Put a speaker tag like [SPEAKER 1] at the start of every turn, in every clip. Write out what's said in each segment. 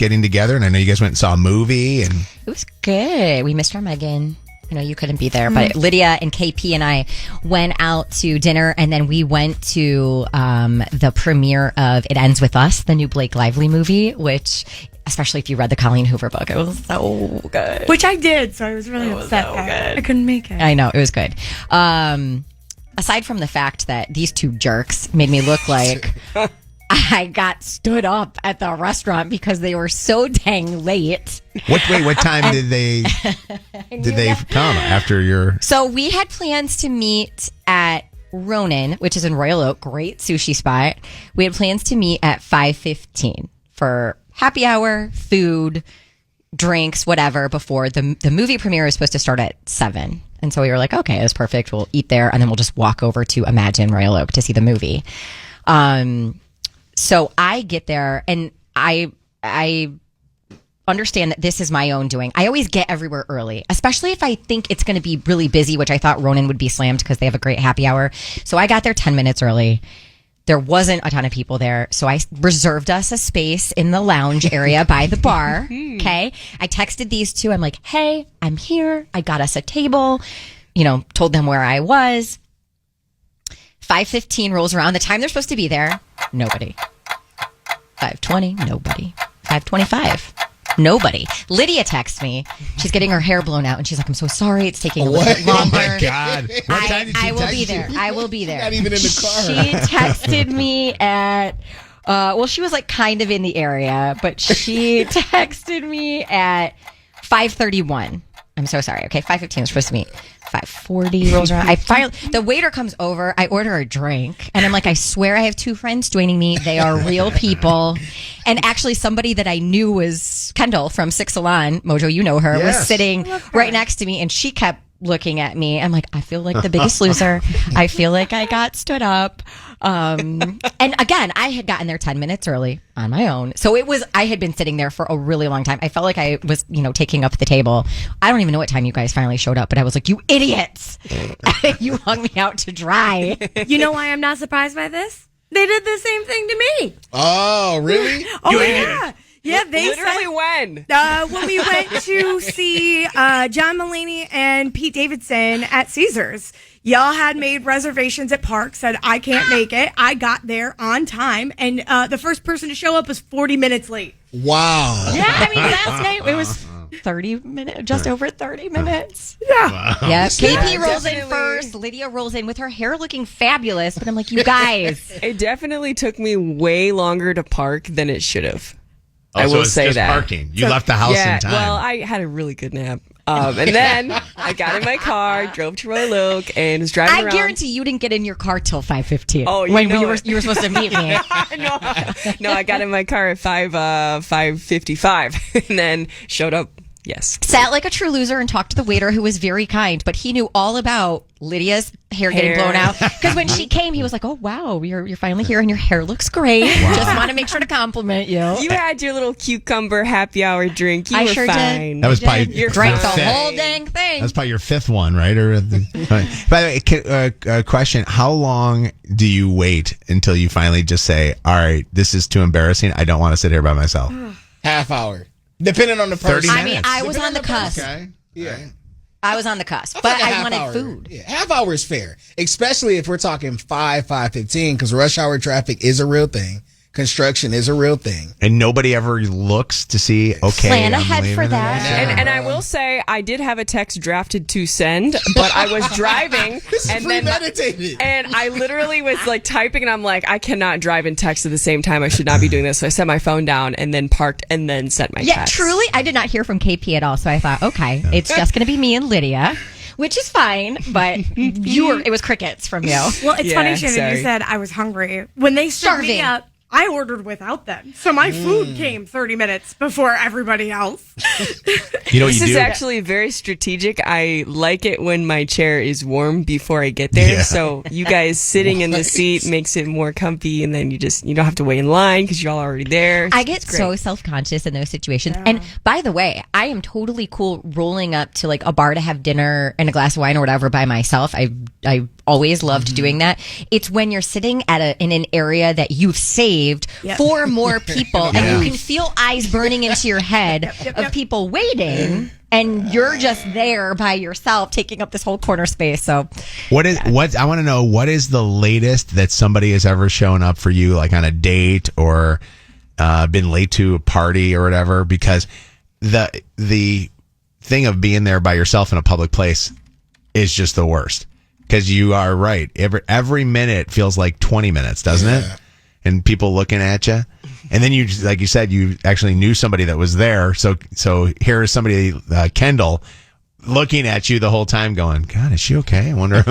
[SPEAKER 1] getting together? And I know you guys went and saw a movie. And
[SPEAKER 2] it was good. We missed our Megan. I know you couldn't be there, but Lydia and KP and I went out to dinner, and then we went to the premiere of It Ends With Us, the new Blake Lively movie, which, especially if you read the Colleen Hoover book, it was so good.
[SPEAKER 3] Which I did, so I was really upset that I couldn't make it.
[SPEAKER 2] I know, it was good. Aside from the fact that these two jerks made me look like I got stood up at the restaurant because they were so dang late.
[SPEAKER 1] What time did they come after your?
[SPEAKER 2] So we had plans to meet at Ronin, which is in Royal Oak, great sushi spot. We had plans to meet at 5:15 for happy hour, food, drinks, whatever. Before the movie premiere was supposed to start at 7, and so we were like, okay, that's perfect. We'll eat there, and then we'll just walk over to Imagine Royal Oak to see the movie. So I get there, and I understand that this is my own doing. I always get everywhere early, especially if I think it's going to be really busy, which I thought Ronin would be slammed because they have a great happy hour. So I got there 10 minutes early. There wasn't a ton of people there, so I reserved us a space in the lounge area by the bar. Okay. I texted these two. I'm like, hey, I'm here. I got us a table, told them where I was. 5:15 rolls around. The time they're supposed to be there, nobody. 5:20, nobody. 5:25, nobody. Lydia texts me. She's getting her hair blown out, and she's like, I'm so sorry. It's taking a little bit longer.
[SPEAKER 1] Oh, my God. What time did she
[SPEAKER 2] I will
[SPEAKER 1] text
[SPEAKER 2] be there.
[SPEAKER 1] you?
[SPEAKER 2] I will be there.
[SPEAKER 4] Not even in the car.
[SPEAKER 2] She texted me at... she was like kind of in the area, but she texted me at 5:31. I'm so sorry. Okay, 5:15 was supposed to meet. 5:40 rolls around. The waiter comes over. I order a drink, and I'm like, I swear I have two friends joining me. They are real people. And actually, somebody that I knew was Kendall from Six Salon, Mojo, you know her, was sitting right next to me, and she kept looking at me. I'm like, I feel like the biggest loser. I feel like I got stood up. And again, I had gotten there 10 minutes early on my own. So I had been sitting there for a really long time. I felt like I was, taking up the table. I don't even know what time you guys finally showed up, but I was like, you idiots. You hung me out to dry.
[SPEAKER 3] You know why I'm not surprised by this? They did the same thing to me.
[SPEAKER 4] Oh, really?
[SPEAKER 3] Oh, yeah. Yeah, they
[SPEAKER 5] literally
[SPEAKER 3] when we went to see John Mulaney and Pete Davidson at Caesars. Y'all had made reservations at Park, said I can't make it. I got there on time, and the first person to show up was 40 minutes late.
[SPEAKER 4] Wow.
[SPEAKER 2] Yeah, I mean, last night it was 30 minutes, just over 30 minutes.
[SPEAKER 3] Yeah.
[SPEAKER 1] Wow.
[SPEAKER 2] Yeah, KP rolls in first. Lydia rolls in with her hair looking fabulous, but I'm like, you guys.
[SPEAKER 5] It definitely took me way longer to park than it should have.
[SPEAKER 1] Oh,
[SPEAKER 5] I
[SPEAKER 1] so
[SPEAKER 5] will
[SPEAKER 1] it's
[SPEAKER 5] say
[SPEAKER 1] just
[SPEAKER 5] that.
[SPEAKER 1] Parking. You left the house in time.
[SPEAKER 5] Well, I had a really good nap. And then I got in my car, drove to Royal Oak, and was driving around.
[SPEAKER 2] I guarantee you didn't get in your car till 5:15.
[SPEAKER 5] Oh,
[SPEAKER 2] when you were supposed to meet me.
[SPEAKER 5] No, I got in my car at 5:55 and then showed up. Yes.
[SPEAKER 2] Sat like a true loser and talked to the waiter, who was very kind, but he knew all about Lydia's hair getting blown out. Because when she came, he was like, oh, wow, you're finally here and your hair looks great. Wow. Just want to make sure to compliment you.
[SPEAKER 5] You had your little cucumber happy hour drink. You were
[SPEAKER 2] sure
[SPEAKER 5] fine.
[SPEAKER 2] did.
[SPEAKER 1] That was probably
[SPEAKER 2] You drank the whole dang thing.
[SPEAKER 1] That's probably your fifth one, right? By the way, question, how long do you wait until you finally just say, all right, this is too embarrassing. I don't want to sit here by myself?
[SPEAKER 4] Half hour. Depending on the person.
[SPEAKER 1] 30
[SPEAKER 2] I
[SPEAKER 1] minutes.
[SPEAKER 2] mean, I was on the cusp.
[SPEAKER 1] Okay.
[SPEAKER 4] Yeah.
[SPEAKER 2] I was on the cusp,
[SPEAKER 4] I
[SPEAKER 2] but
[SPEAKER 4] feel like a
[SPEAKER 2] I
[SPEAKER 4] half
[SPEAKER 2] wanted
[SPEAKER 4] hour.
[SPEAKER 2] food.
[SPEAKER 4] Yeah, half hour is fair, especially if we're talking 5:15, because rush hour traffic is a real thing. Construction is a real thing.
[SPEAKER 1] And nobody ever looks to see, okay,
[SPEAKER 2] Plan
[SPEAKER 1] I'm
[SPEAKER 2] ahead for
[SPEAKER 1] leaving
[SPEAKER 2] that.
[SPEAKER 1] today.
[SPEAKER 5] And I will say, I did have a text drafted to send, but I was driving.
[SPEAKER 4] This is
[SPEAKER 5] and then
[SPEAKER 4] premeditated.
[SPEAKER 5] And I literally was like typing, and I'm like, I cannot drive and text at the same time. I should not be doing this. So I set my phone down and then parked and then sent my
[SPEAKER 2] Yeah,
[SPEAKER 5] text.
[SPEAKER 2] truly, I did not hear from KP at all, so I thought, okay, it's just going to be me and Lydia, which is fine, but it was crickets from you.
[SPEAKER 3] Well, it's
[SPEAKER 5] Yeah,
[SPEAKER 3] funny, Shannon,
[SPEAKER 5] sorry.
[SPEAKER 3] you said I was hungry. When they served me
[SPEAKER 2] Starving.
[SPEAKER 3] up, I ordered without them. So my food came 30 minutes before everybody else.
[SPEAKER 1] You know what
[SPEAKER 5] This
[SPEAKER 1] you
[SPEAKER 5] is
[SPEAKER 1] do?
[SPEAKER 5] actually very strategic. I like it when my chair is warm before I get there.
[SPEAKER 1] Yeah.
[SPEAKER 5] So you guys sitting in the seat makes it more comfy, and then you don't have to wait in line because you're all already there.
[SPEAKER 2] I get
[SPEAKER 5] It's great.
[SPEAKER 2] so self-conscious in those situations. And by the way, I am totally cool rolling up to like a bar to have dinner and a glass of wine or whatever by myself. I always loved doing that. It's when you're sitting in an area that you've saved for more people, and you can feel eyes burning into your head of people waiting. And you're just there by yourself, taking up this whole corner space. So,
[SPEAKER 1] I want to know, what is the latest that somebody has ever shown up for you, like on a date or been late to a party or whatever? Because the thing of being there by yourself in a public place is just the worst. Because you are right, every minute feels like 20 minutes, doesn't it? And people looking at you. And then you, like you said, you actually knew somebody that was there. So here is somebody, Kendall, looking at you the whole time going, God, is she okay? I wonder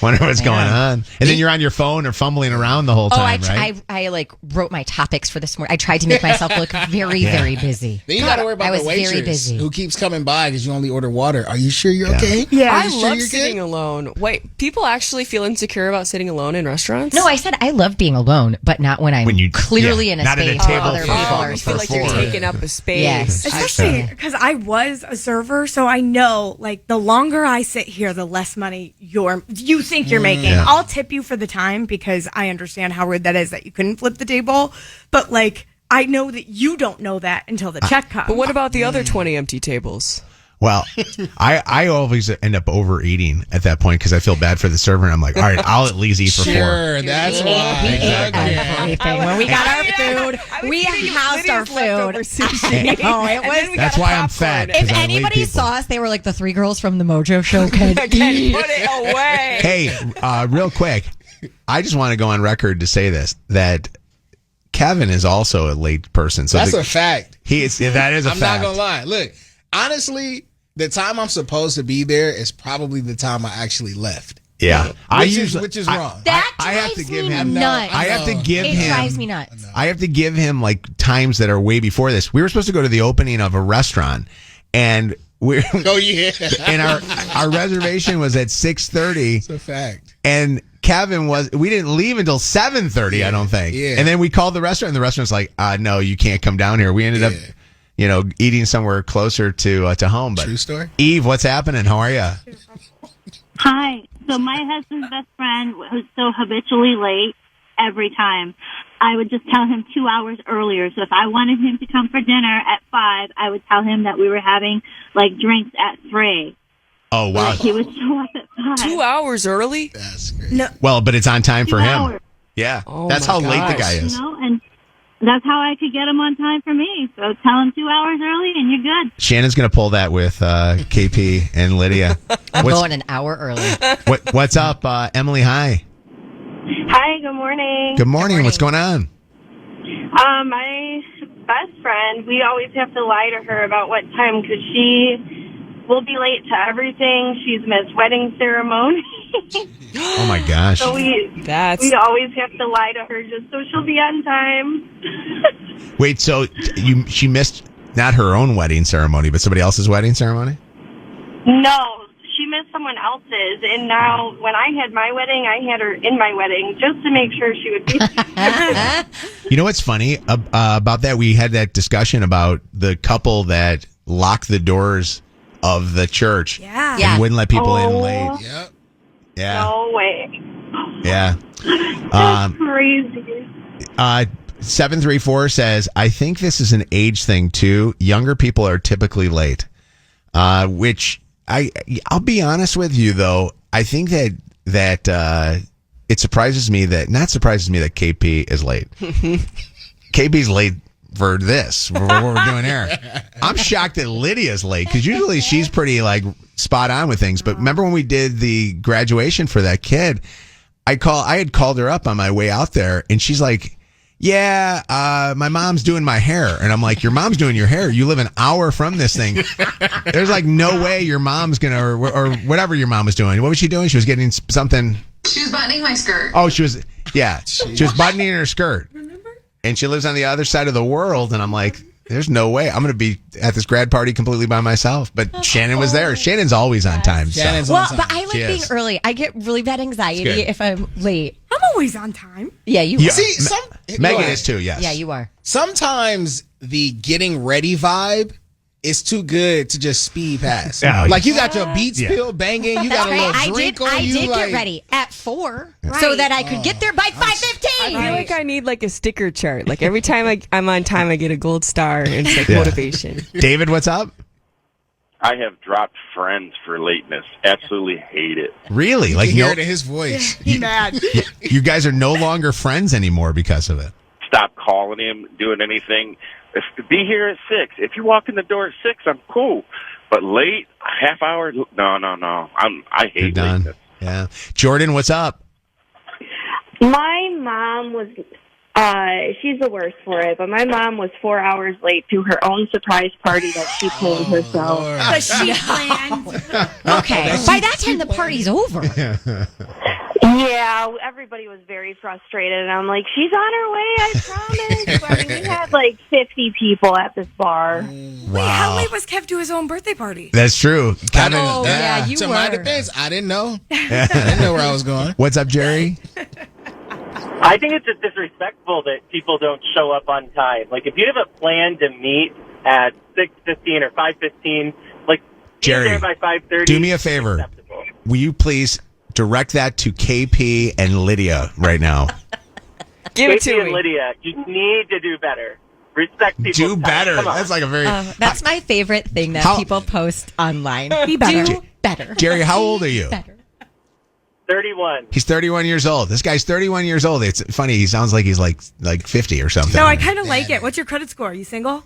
[SPEAKER 1] what's going on. And then you're on your phone or fumbling around the whole time, right?
[SPEAKER 2] I like wrote my topics for this morning. I tried to make myself look very, very busy.
[SPEAKER 4] Then you got to worry about the waitress who keeps coming by because you only order water. Are you sure you're okay?
[SPEAKER 3] Yeah.
[SPEAKER 5] I love sitting alone. Wait, people actually feel insecure about sitting alone in restaurants?
[SPEAKER 2] No, I said I love being alone, but not when I'm clearly in a
[SPEAKER 1] not
[SPEAKER 2] space
[SPEAKER 1] at a table
[SPEAKER 2] where other people are.
[SPEAKER 5] You feel like you're taking up a space.
[SPEAKER 2] Yes.
[SPEAKER 3] Especially because I was a server, so I know, like, the longer I sit here, the less money you think you're making.
[SPEAKER 1] Yeah.
[SPEAKER 3] I'll tip you for the time because I understand how rude that is that you couldn't flip the table. But, like, I know that you don't know that until the check comes.
[SPEAKER 5] But what about the other 20 empty tables?
[SPEAKER 1] Well, I always end up overeating at that point because I feel bad for the server. And I'm like, all right, I'll at least eat for 4.
[SPEAKER 4] Sure, that's why.
[SPEAKER 2] Everything. When we got our food, we housed our food.
[SPEAKER 1] That's why I'm fat.
[SPEAKER 2] If anybody saw us, they were like the 3 girls from the Mojo Show.
[SPEAKER 5] Put it away.
[SPEAKER 1] Hey, real quick, I just want to go on record to say this, that Kevin is also a late person. So
[SPEAKER 4] That's a fact.
[SPEAKER 1] That is a fact.
[SPEAKER 4] I'm not going to lie. Look, honestly, the time I'm supposed to be there is probably the time I actually left.
[SPEAKER 1] Yeah.
[SPEAKER 3] Which
[SPEAKER 4] is wrong.
[SPEAKER 2] That
[SPEAKER 1] I have to
[SPEAKER 2] drives
[SPEAKER 1] give
[SPEAKER 2] me
[SPEAKER 1] him
[SPEAKER 2] nuts.
[SPEAKER 1] I have to give him.
[SPEAKER 2] It drives me nuts.
[SPEAKER 1] I have to give him like times that are way before this. We were supposed to go to the opening of a restaurant, and we're and our reservation was at 6:30.
[SPEAKER 4] It's a fact.
[SPEAKER 1] And Kevin we didn't leave until 7:30, I don't think.
[SPEAKER 4] Yeah.
[SPEAKER 1] And then we called the restaurant, and the restaurant's like, no, you can't come down here. We ended up, eating somewhere closer to home. But
[SPEAKER 4] True story.
[SPEAKER 1] Eve, what's happening? How are you?
[SPEAKER 6] Hi. So my husband's best friend was so habitually late every time. I would just tell him 2 hours earlier. So if I wanted him to come for dinner at 5, I would tell him that we were having like drinks at 3.
[SPEAKER 1] Oh, wow.
[SPEAKER 6] He was so up at 5.
[SPEAKER 5] 2 hours early?
[SPEAKER 4] That's great.
[SPEAKER 3] No.
[SPEAKER 1] Well, but it's on time for
[SPEAKER 6] 2
[SPEAKER 1] him.
[SPEAKER 6] hours.
[SPEAKER 1] Yeah.
[SPEAKER 5] Oh
[SPEAKER 1] That's
[SPEAKER 5] my
[SPEAKER 1] how late the
[SPEAKER 5] gosh.
[SPEAKER 1] guy is.
[SPEAKER 6] And that's how I could get him on time for me. So tell him 2 hours early and you're good.
[SPEAKER 1] Shannon's going to pull that with KP and Lydia.
[SPEAKER 2] I'm going an hour early.
[SPEAKER 1] What's up, Emily? Hi.
[SPEAKER 7] Hi, good morning.
[SPEAKER 1] Good morning. What's going on?
[SPEAKER 7] My best friend, we always have to lie to her about what time because she will be late to everything. She's missed wedding ceremony.
[SPEAKER 1] Oh my gosh.
[SPEAKER 7] So we always have to lie to her just so she'll be on time.
[SPEAKER 1] Wait, so she missed not her own wedding ceremony, but somebody else's wedding ceremony?
[SPEAKER 7] No, she missed someone else's. And now when I had my wedding, I had her in my wedding just to make sure she would be.
[SPEAKER 1] You know what's funny about that? We had that discussion about the couple that locked the doors of the church.
[SPEAKER 3] Yeah.
[SPEAKER 1] And wouldn't let people in late.
[SPEAKER 4] Yep.
[SPEAKER 1] Yeah.
[SPEAKER 7] No way.
[SPEAKER 1] Yeah.
[SPEAKER 7] That's crazy.
[SPEAKER 1] 734 says, I think this is an age thing too. Younger people are typically late. Which I'll be honest with you though. I think that it surprises me that KP is late. KP's late for this, for what we're doing here. I'm shocked that Lydia's late because usually she's pretty like spot on with things. But remember when we did the graduation for that kid, I had called her up on my way out there, and she's like, "Yeah, my mom's doing my hair," and I'm like, "Your mom's doing your hair? You live an hour from this thing. There's like no way your mom's gonna or whatever your mom was doing. What was she doing? She was getting something.
[SPEAKER 8] She was buttoning my skirt.
[SPEAKER 1] Oh, she was buttoning her skirt." And she lives on the other side of the world. And I'm like, there's no way. I'm going to be at this grad party completely by myself. But Shannon was there. Shannon's always on time.
[SPEAKER 4] Shannon's
[SPEAKER 2] Well,
[SPEAKER 4] on time.
[SPEAKER 2] but I like being early. I get really bad anxiety if I'm late.
[SPEAKER 3] I'm always on time.
[SPEAKER 2] Yeah, you
[SPEAKER 1] Yeah.
[SPEAKER 2] are.
[SPEAKER 1] See, Megan is too, yes.
[SPEAKER 2] Yeah, you are.
[SPEAKER 4] Sometimes the getting ready vibe it's too good to just speed past.
[SPEAKER 1] Yeah,
[SPEAKER 4] like you got your beats
[SPEAKER 1] Yeah.
[SPEAKER 4] still banging. You
[SPEAKER 2] That's
[SPEAKER 4] got a
[SPEAKER 2] right.
[SPEAKER 4] little drink on
[SPEAKER 2] I
[SPEAKER 4] you.
[SPEAKER 2] did
[SPEAKER 4] like,
[SPEAKER 2] get ready at 4 so that I could get there by 5:15.
[SPEAKER 5] I feel like I need like a sticker chart. Like every time I'm on time, I get a gold star. And it's like motivation.
[SPEAKER 1] David, what's up?
[SPEAKER 8] I have dropped friends for lateness. Absolutely hate it.
[SPEAKER 1] Really?
[SPEAKER 4] You
[SPEAKER 1] Like
[SPEAKER 4] can hear
[SPEAKER 1] no,
[SPEAKER 4] it in his voice.
[SPEAKER 3] He mad.
[SPEAKER 1] you guys are no longer friends anymore because of it.
[SPEAKER 8] Stop calling him, doing anything. Be here at 6. If you walk in the door at 6, I'm cool. But late, a half hour, no. I
[SPEAKER 1] You're
[SPEAKER 8] hate
[SPEAKER 1] done.
[SPEAKER 8] lateness.
[SPEAKER 1] Yeah. Jordan, what's up?
[SPEAKER 7] My mom was, she's the worst for it, but my mom was 4 hours late to her own surprise party that she planned herself.
[SPEAKER 4] Lord.
[SPEAKER 3] But she planned.
[SPEAKER 2] Okay. By that time, the party's over.
[SPEAKER 7] Yeah, everybody was very frustrated, and I'm like, she's on her way, I promise. But I mean, we had like 50 people at this bar.
[SPEAKER 3] Wait, how late was Kev to his own birthday party?
[SPEAKER 1] That's true. Kevin,
[SPEAKER 2] Oh, yeah, you
[SPEAKER 4] to my
[SPEAKER 2] were.
[SPEAKER 4] defense, I didn't know. I didn't know where I was going.
[SPEAKER 1] what's up, Jerry?
[SPEAKER 9] I think it's just disrespectful that people don't show up on time. Like, if you have a plan to meet at 6:15 or 5:15, like,
[SPEAKER 1] Jerry,
[SPEAKER 9] be there by 5:30.
[SPEAKER 1] do me a favor.
[SPEAKER 9] Acceptable.
[SPEAKER 1] Will you please direct that to KP and Lydia right now?
[SPEAKER 5] Give it
[SPEAKER 9] Casey
[SPEAKER 5] to
[SPEAKER 9] and
[SPEAKER 5] me.
[SPEAKER 9] Lydia, you need to do better. Respect people's
[SPEAKER 1] Do
[SPEAKER 9] time.
[SPEAKER 1] better.
[SPEAKER 9] Come on.
[SPEAKER 1] That's like a very...
[SPEAKER 2] That's my favorite thing that
[SPEAKER 1] How-
[SPEAKER 2] people post online.
[SPEAKER 3] Be better.
[SPEAKER 2] Do better.
[SPEAKER 1] Jerry, how old are you?
[SPEAKER 2] Better.
[SPEAKER 9] 31.
[SPEAKER 1] He's 31 years old. This guy's 31 years old. It's funny. He sounds like he's like 50 or something.
[SPEAKER 3] No, I kind of like it. What's your credit score? Are you single?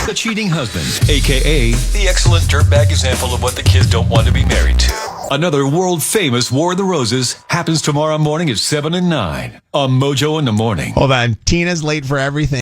[SPEAKER 10] The cheating husband, a.k.a. the excellent dirtbag example of what the kids don't want to be married to. Another world-famous War of the Roses happens tomorrow morning at 7 and 9 on Mojo in the Morning.
[SPEAKER 1] Hold on. Tina's late for everything.